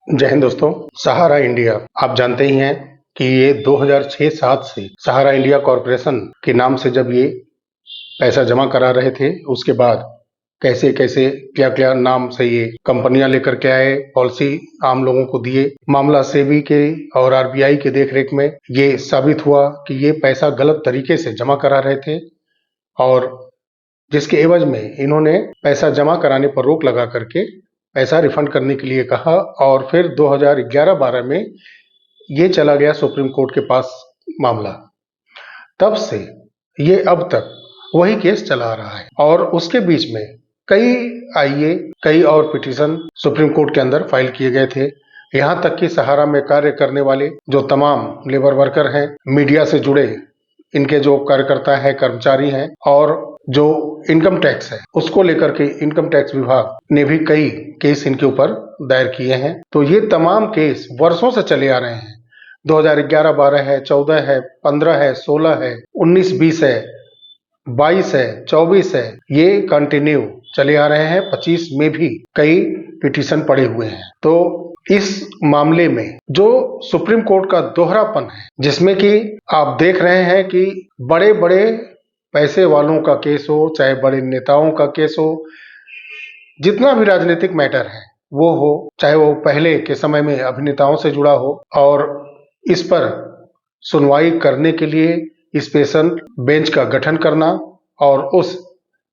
जय हिंद दोस्तों। सहारा इंडिया आप जानते ही हैं कि ये 2006-7 से सहारा इंडिया कॉरपोरेशन के नाम से जब ये पैसा जमा करा रहे थे, उसके बाद कैसे कैसे क्या क्या नाम से ये कंपनियां लेकर के आए, पॉलिसी आम लोगों को दिए। मामला सेबी के और आरबीआई के देखरेख में ये साबित हुआ कि ये पैसा गलत तरीके से जमा करा रहे थे और जिसके एवज में इन्होंने पैसा जमा कराने पर रोक लगा करके पैसा रिफंड करने के लिए कहा और फिर 2011-12 में ये चला गया सुप्रीम कोर्ट के पास मामला। तब से ये अब तक वही केस चला रहा है और उसके बीच में कई और पिटीशन सुप्रीम कोर्ट के अंदर फाइल किए गए थे। यहाँ तक कि सहारा में कार्य करने वाले जो तमाम लेबर वर्कर हैं, मीडिया से जुड़े इनके जो कार्यकर्ता हैं, कर्मचारी हैं और जो इनकम टैक्स है उसको लेकर के इनकम टैक्स विभाग ने भी कई केस इनके ऊपर दायर किए हैं। तो ये तमाम केस वर्षों से चले आ रहे हैं। 2011-12 है, 14 है, 15 है, 16 है, 19-20 है, 22 है, 24 है, ये कंटिन्यू चले आ रहे हैं। 25 में भी कई पिटीशन पड़े हुए हैं। तो इस मामले में जो सुप्रीम कोर्ट का दोहरापन है, जिसमें कि आप देख रहे हैं कि बड़े बड़े पैसे वालों का केस हो, चाहे बड़े नेताओं का केस हो, जितना भी राजनीतिक मैटर है वो हो, चाहे वो पहले के समय में अभिनेताओं से जुड़ा हो, और इस पर सुनवाई करने के लिए स्पेशल बेंच का गठन करना और उस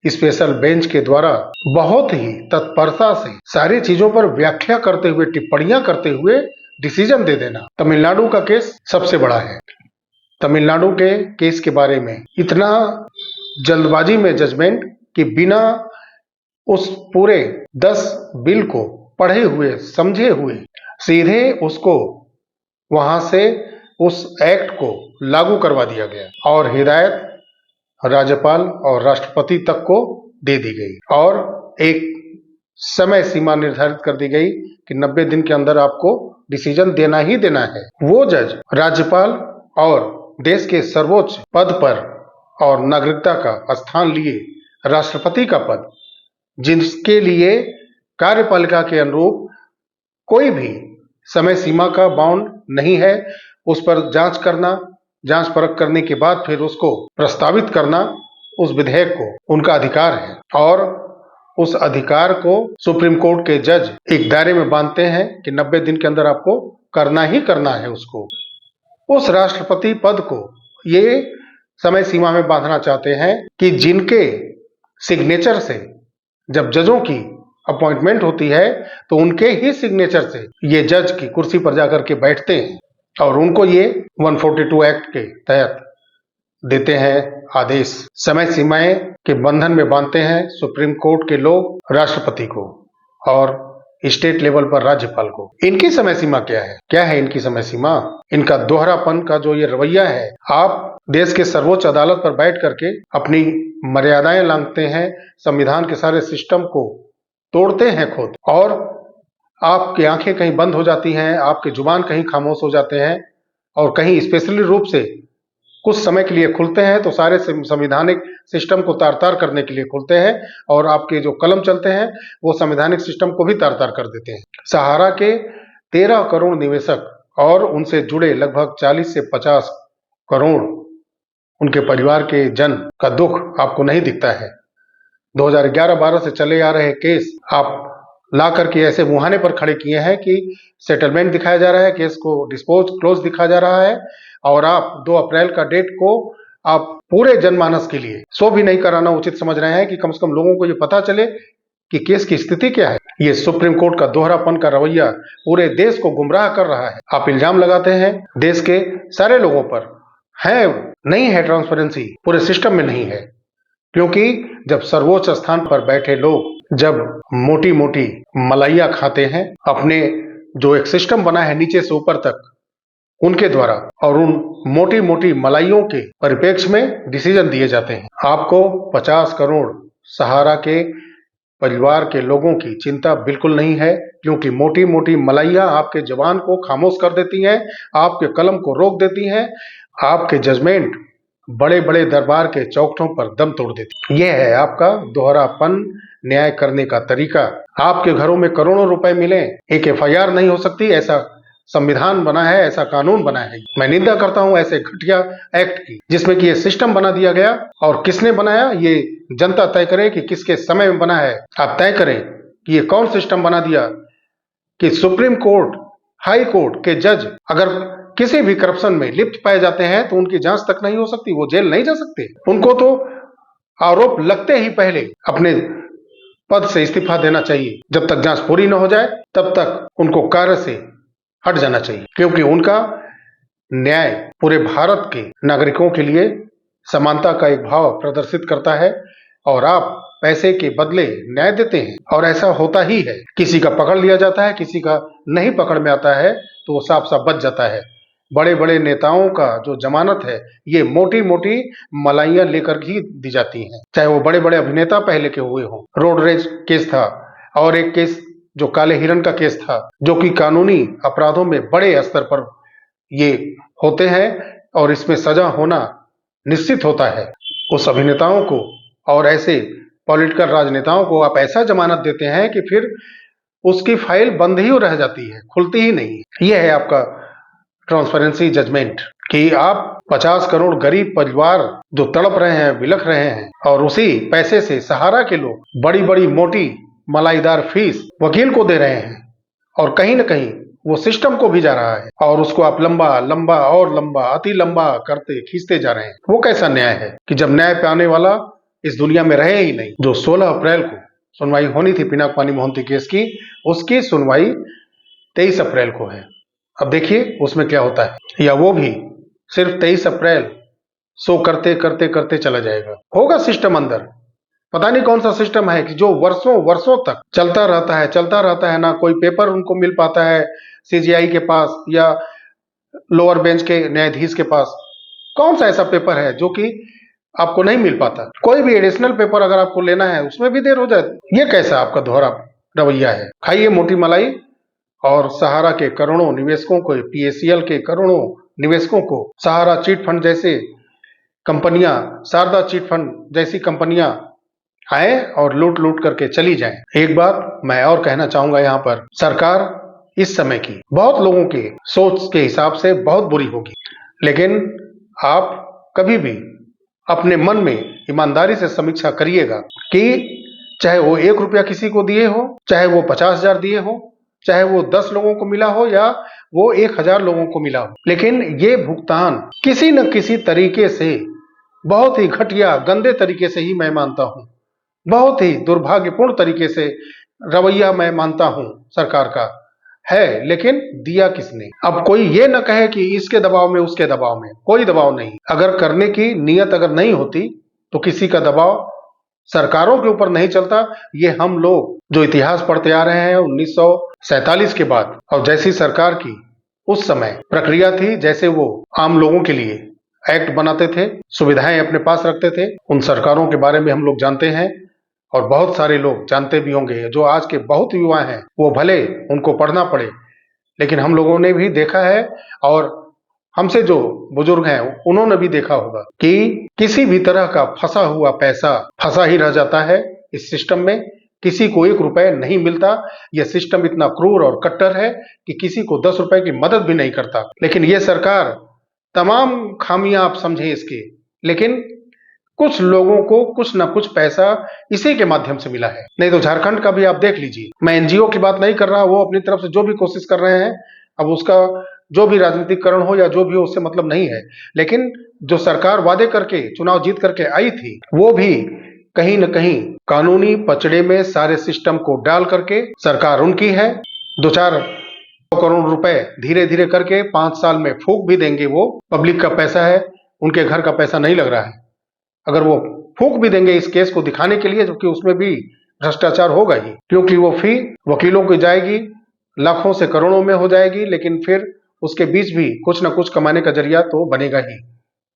स्पेशल बेंच के द्वारा बहुत ही तत्परता से सारी चीजों पर व्याख्या करते हुए, टिप्पणियां करते हुए डिसीजन दे देना। तमिलनाडु का केस सबसे बड़ा है। तमिलनाडु के केस के बारे में इतना जल्दबाजी में जजमेंट कि बिना उस पूरे 10 बिल को पढ़े हुए, समझे हुए, सीधे उसको वहां से उस एक्ट को लागू करवा दिया गया और हिदायत राज्यपाल और राष्ट्रपति तक को दे दी गई और एक समय सीमा निर्धारित कर दी गई कि 90 दिन के अंदर आपको डिसीजन देना ही देना है। वो जज राज्यपाल और देश के सर्वोच्च पद पर और नागरिकता का स्थान लिए राष्ट्रपति का पद, जिसके लिए कार्यपालिका के अनुरूप कोई भी समय सीमा का बाउंड नहीं है, उस पर जांच परख करने के बाद फिर उसको प्रस्तावित करना, उस विधेयक को उनका अधिकार है और उस अधिकार को सुप्रीम कोर्ट के जज एक दायरे में बांधते हैं कि 90 दिन के अंदर आपको करना ही करना है उसको। उस राष्ट्रपति पद को ये समय सीमा में बांधना चाहते हैं कि जिनके सिग्नेचर से जब जजों की अपॉइंटमेंट होती है तो उनके ही सिग्नेचर से ये जज की कुर्सी पर जाकर के बैठते हैं और उनको ये 142 एक्ट के तहत देते हैं आदेश। समय सीमाएं के बंधन में बांधते हैं सुप्रीम कोर्ट के लोग राष्ट्रपति को और स्टेट लेवल पर राज्यपाल को। इनकी समय सीमा क्या है इनकी समय सीमा? इनका दोहरापन का जो ये रवैया है, आप देश के सर्वोच्च अदालत पर बैठ करके अपनी मर्यादाएं लांघते हैं, संविधान के सारे सिस्टम को तोड़ते हैं खुद, और आपकी आंखें कहीं बंद हो जाती हैं, आपके जुबान कहीं खामोश हो जाते हैं और कहीं स्पेशली रूप से कुछ समय के लिए खुलते हैं तो सारे संवैधानिक सिस्टम को तार-तार करने के लिए खुलते हैं और आपके जो कलम चलते हैं वो संवैधानिक सिस्टम को भी तार-तार कर देते हैं। सहारा के 13 करोड़ निवेशक और उनसे जुड़े लगभग 40 से 50 करोड़ उनके परिवार के जन का दुख आपको नहीं दिखता है। 2011-12 से चले आ रहे केस आप ला करके ऐसे मुहाने पर खड़े किए हैं कि सेटलमेंट दिखाया जा रहा है, केस को डिस्पोज क्लोज दिखाया जा रहा है और आप 2 अप्रैल का डेट को आप पूरे जनमानस के लिए शो भी नहीं कराना उचित समझ रहे हैं कि कम से कम लोगों को ये पता चले कि केस की स्थिति क्या है। ये सुप्रीम कोर्ट का दोहरापन का रवैया पूरे देश को गुमराह कर रहा है। आप इल्जाम लगाते हैं देश के सारे लोगों पर, नहीं है ट्रांसपेरेंसी, पूरे सिस्टम में नहीं है, क्योंकि जब सर्वोच्च स्थान पर बैठे लोग जब मोटी मोटी मलाइयां खाते हैं, अपने जो एक सिस्टम बना है नीचे से ऊपर तक उनके द्वारा, और उन मोटी मोटी मलाइयों के परिप्रेक्ष्य में डिसीजन दिए जाते हैं। आपको 50 करोड़ सहारा के परिवार के लोगों की चिंता बिल्कुल नहीं है, क्योंकि मोटी मोटी मलाइयां आपके जवान को खामोश कर देती हैं, आपके कलम को रोक देती हैं, आपके जजमेंट बड़े बड़े दरबार के चौखटों पर दम तोड़ देती। यह है आपका दोहरापन, न्याय करने का तरीका। आपके घरों में करोड़ों रुपए मिले, एक एफआईआर नहीं हो सकती, ऐसा संविधान बना है, ऐसा कानून बना है। मैं निंदा करता हूं ऐसे घटिया एक्ट की, जिसमें कि ये सिस्टम बना दिया गया। और किसने बनाया ये जनता तय करे कि किसके समय में बना है। आप तय करें कि ये कौन सिस्टम बना दिया कि सुप्रीम कोर्ट, हाई कोर्ट के जज अगर किसी भी करप्शन में लिप्त पाए जाते हैं तो उनकी जांच तक नहीं हो सकती, वो जेल नहीं जा सकते। उनको तो आरोप लगते ही पहले अपने पद से इस्तीफा देना चाहिए। जब तक जांच पूरी न हो जाए तब तक उनको कार्य से हट जाना चाहिए, क्योंकि उनका न्याय पूरे भारत के नागरिकों के लिए समानता का एक भाव प्रदर्शित करता है। और आप पैसे के बदले न्याय देते हैं, और ऐसा होता ही है। किसी का पकड़ लिया जाता है, किसी का नहीं पकड़ में आता है तो वो साफ साफ बच जाता है। बड़े बड़े नेताओं का जो जमानत है, ये मोटी मोटी मलाइयां लेकर ही दी जाती हैं, चाहे वो बड़े बड़े अभिनेता पहले के हुए हों। रोड रेज केस था, और एक केस जो काले हिरण का केस था, जो कि कानूनी अपराधों में बड़े स्तर पर ये होते हैं और इसमें सजा होना निश्चित होता है। उस अभिनेताओं को और ऐसे पॉलिटिकल राजनेताओं को आप ऐसा जमानत देते हैं कि फिर उसकी फाइल बंद ही रह जाती है, खुलती ही नहीं। यह है आपका ट्रांसपेरेंसी जजमेंट कि आप 50 करोड़ गरीब परिवार जो तड़प रहे हैं, बिलख रहे हैं, और उसी पैसे से सहारा के लोग बड़ी बड़ी मोटी मलाईदार फीस वकील को दे रहे हैं, और कहीं न कहीं वो सिस्टम को भी जा रहा है, और उसको आप लंबा लंबा और लंबा, अति लंबा करते खींचते जा रहे हैं। वो कैसा न्याय है कि जब न्याय पाने वाला इस दुनिया में रहे ही नहीं। जो 16 अप्रैल को सुनवाई होनी थी पिनाक-पानी मोहंती केस की, उसकी सुनवाई 23 अप्रैल को है। अब देखिए उसमें क्या होता है, या वो भी सिर्फ 23 अप्रैल शो करते करते करते चला जाएगा। होगा सिस्टम अंदर, पता नहीं कौन सा सिस्टम है कि जो वर्षों वर्षों तक चलता रहता है। ना कोई पेपर उनको मिल पाता है सीजीआई के पास या लोअर बेंच के न्यायाधीश के पास। कौन सा ऐसा पेपर है जो कि आपको नहीं मिल पाता? कोई भी एडिशनल पेपर अगर आपको लेना है उसमें भी देर हो जाए। ये कैसा आपका दोहरा रवैया है? खाइए मोटी मलाई, और सहारा के करोड़ों निवेशकों को, पीएसीएल के करोड़ों निवेशकों को सहारा चिट फंड जैसे कंपनियां, शारदा चिट फंड जैसी कंपनियां आए और लूट लूट करके चली जाएं। एक बात मैं और कहना चाहूंगा, यहाँ पर सरकार इस समय की बहुत लोगों के सोच के हिसाब से बहुत बुरी होगी, लेकिन आप कभी भी अपने मन में ईमानदारी से समीक्षा करिएगा कि चाहे वो 1 रुपया किसी को दिए हो, चाहे वो 50,000 दिए हो, चाहे वो 10 लोगों को मिला हो या वो 1,000 लोगों को मिला हो, लेकिन ये भुगतान किसी न किसी तरीके से, बहुत ही घटिया गंदे तरीके से ही मैं मानता हूं, बहुत ही दुर्भाग्यपूर्ण तरीके से रवैया मैं मानता हूं सरकार का है। लेकिन दिया किसने? अब कोई ये न कहे कि इसके दबाव में, उसके दबाव में, कोई दबाव नहीं। अगर करने की नीयत अगर नहीं होती तो किसी का दबाव सरकारों के ऊपर नहीं चलता। ये हम लोग जो इतिहास पढ़ते आ रहे हैं 1947 के बाद, और जैसी सरकार की उस समय प्रक्रिया थी, जैसे वो आम लोगों के लिए एक्ट बनाते थे, सुविधाएं अपने पास रखते थे, उन सरकारों के बारे में हम लोग जानते हैं। और बहुत सारे लोग जानते भी होंगे, जो आज के बहुत युवा हैं वो भले उनको पढ़ना पड़े, लेकिन हम लोगों ने भी देखा है, और हमसे जो बुजुर्ग हैं उन्होंने भी देखा होगा कि किसी भी तरह का फंसा हुआ पैसा फंसा ही रह जाता है इस सिस्टम में। किसी को 1 रुपए नहीं मिलता। यह सिस्टम इतना क्रूर और कट्टर है कि किसी को 10 रुपए की मदद भी नहीं करता। लेकिन यह सरकार, तमाम खामियां आप समझें इसके, लेकिन कुछ लोगों को कुछ ना कुछ पैसा इसी के माध्यम से मिला है। नहीं तो झारखंड का भी आप देख लीजिए। मैं एनजीओ की बात नहीं कर रहा, वो अपनी तरफ से जो भी कोशिश कर रहे हैं, अब उसका जो भी राजनीतिकरण हो या जो भी हो, उससे मतलब नहीं है। लेकिन जो सरकार वादे करके चुनाव जीत करके आई थी, वो भी कहीं न कहीं कानूनी पचड़े में सारे सिस्टम को डाल करके सरकार उनकी है। 2-4 करोड़ रुपए धीरे धीरे करके 5 साल में फूंक भी देंगे। वो पब्लिक का पैसा है, उनके घर का पैसा नहीं लग रहा है। अगर वो फूंक भी देंगे इस केस को दिखाने के लिए, क्योंकि उसमें भी भ्रष्टाचार होगा ही, क्योंकि वो फी वकीलों की जाएगी, लाखों से करोड़ों में हो जाएगी, लेकिन फिर उसके बीच भी कुछ ना कुछ कमाने का जरिया तो बनेगा ही,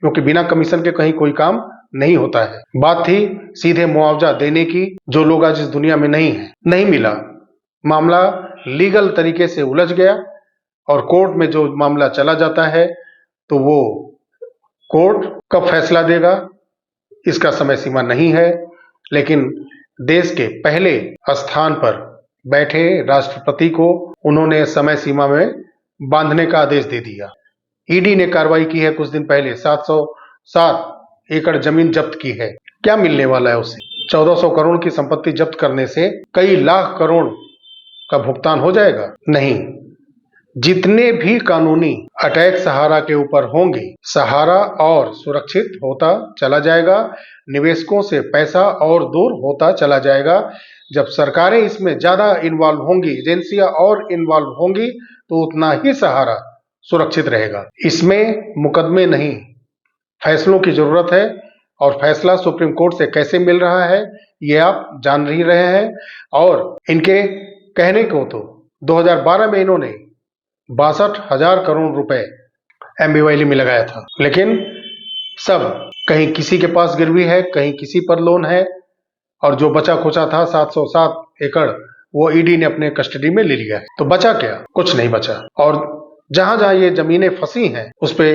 क्योंकि बिना कमीशन के कहीं कोई काम नहीं होता है। बात थी सीधे मुआवजा देने की, जो लोग आज इस दुनिया में नहीं है, नहीं मिला। मामला लीगल तरीके से उलझ गया, और कोर्ट में जो मामला चला जाता है तो वो कोर्ट कब फैसला देगा इसका समय सीमा नहीं है। लेकिन देश के पहले स्थान पर बैठे राष्ट्रपति को उन्होंने समय सीमा में बांधने का आदेश दे दिया। ईडी ने कार्रवाई की है, कुछ दिन पहले 707 एकड़ जमीन जब्त की है। क्या मिलने वाला है उसे? 1400 करोड़ की संपत्ति जब्त करने से कई लाख करोड़ का भुगतान हो जाएगा? नहीं। जितने भी कानूनी अटैक सहारा के ऊपर होंगे, सहारा और सुरक्षित होता चला जाएगा, निवेशकों से पैसा और दूर होता चला जाएगा। जब सरकारें इसमें ज्यादा इन्वॉल्व होंगी, एजेंसियां और इन्वॉल्व होंगी, तो उतना ही सहारा सुरक्षित रहेगा। इसमें मुकदमे नहीं, फैसलों की जरूरत है। और फैसला सुप्रीम कोर्ट से कैसे मिल रहा है ये आप जान ही रहे हैं। और इनके कहने को तो 2012 में इन्होंने 62,000 करोड़ रुपए एमबीवाइली में लगाया था, लेकिन सब कहीं किसी के पास गिरवी है, कहीं किसी पर लोन है, और जो बचा खुचा था 707 एकड़ वो ईडी ने अपने कस्टडी में ले लिया है। तो बचा क्या? कुछ नहीं बचा। और जहां जहां ये जमीनें फंसी हैं उस पे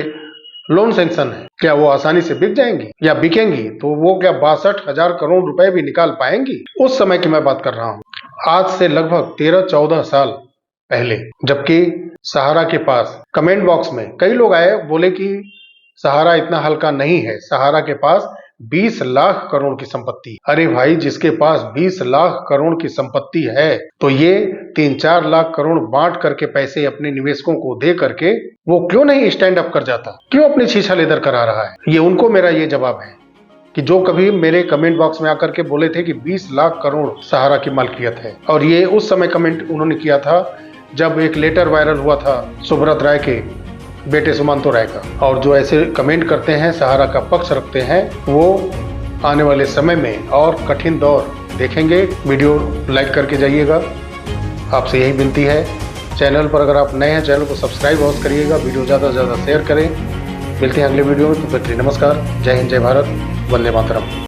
लोन सैंक्शन है, क्या वो आसानी से बिक जाएंगी या बिकेंगी? तो वो क्या 62,000 करोड़ रुपए भी निकाल पाएंगी? उस समय की मैं बात कर रहा हूं, आज से लगभग 13-14 साल पहले, जबकि सहारा के पास कमेंट बॉक्स में कई लोग आए, बोले कि सहारा इतना हल्का नहीं है, सहारा के पास 20 लाख करोड़ की संपत्ति। अरे भाई, जिसके पास 20 लाख करोड़ की संपत्ति है तो ये 3-4 लाख करोड़ बांट करके पैसे अपने निवेशकों को दे करके वो क्यों नहीं स्टैंड अप कर जाता? क्यों अपनी छीछा लेदर करा रहा है? ये उनको मेरा ये जवाब है कि जो कभी मेरे कमेंट बॉक्स में आकर के बोले थे कि 20 लाख करोड़ सहारा की मालकियत है, और ये उस समय कमेंट उन्होंने किया था जब एक लेटर वायरल हुआ था सुब्रत राय के बेटे सुमंतो राय का। और जो ऐसे कमेंट करते हैं, सहारा का पक्ष रखते हैं, वो आने वाले समय में और कठिन दौर देखेंगे। वीडियो लाइक करके जाइएगा, आपसे यही विनती है। चैनल पर अगर आप नए हैं, चैनल को सब्सक्राइब अवश्य करिएगा, वीडियो ज़्यादा से ज़्यादा शेयर करें। मिलते हैं अगले वीडियो में, तो फिर नमस्कार, जय हिंद, जय भारत, वंदे मातरम।